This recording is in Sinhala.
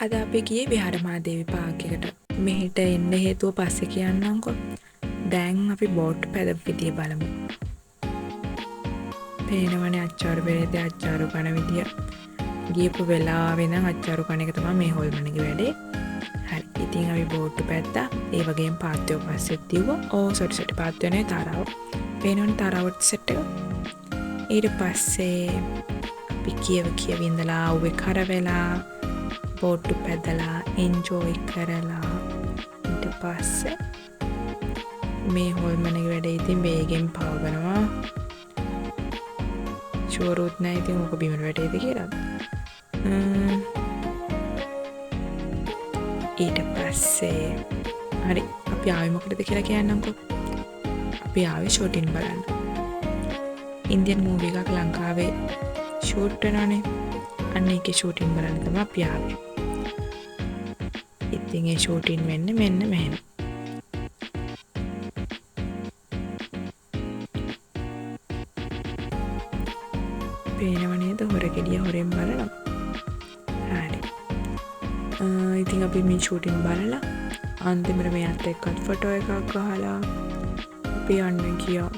අද අපි ගියේ විහාරමාදේවි පාර්ක් එකට. මෙහෙට එන්න හේතුව පස්සේ කියන්නම්කෝ. දැන් අපි බෝට් පැදපු විදිය බලමු. පේනවනේ අච්චාරු පෙරේතේ අච්චාරු කන විදිය. ගියපු වෙලාවේ නම් අච්චාරු කන එක තමයි මේ හොල්මනගේ වැඩේ. හරි. ඉතින් අපි බෝට් පැද්දා. ඒ වගේම පාත්වෝ පස්සෙත් දිව්වා. සොටි පාත්වෝ නේ තාරාව. පේනවනේ තාරාවට සෙට් එක. ඊට පස්සේ අපි කියව ඉඳලා ආවේ කරවෙලා බෝට්ටු පැදලා එන්ජෝයි කරලා ඊට පස්සේ මේ හොල්මනගේ වැඩේ ඉතින් වේගෙන් පවගනවා. ෂුවරුත් නැහැ ඉතින් ඕක බිමට වැටේද කියලා. ඊට පස්සේ හරි අපි ආවේ මොකටද කියලා කියන්නම්කෝ. අපි ආවේ ෂූටින් බලන්න. ඉන්දියන් මූවි එකක් ලංකාවේ ෂූට් වෙනවනේ. අන්න ඒකේ ෂූටින් බලන්න තමයි අපි ආවේ. ඉතින් ඒ ෂූටින් වෙන්නේ මෙන්න මෙහෙම. පේනව නේද හොර ගෙඩිය හොරෙන් බලනවා. හරි. ඉතින් අපි මේ ෂූටින් බලලා අන්තිමට මෙයාත් එක්කත් ෆොටෝ එකක් ගහලා අපි යන්න ගියා.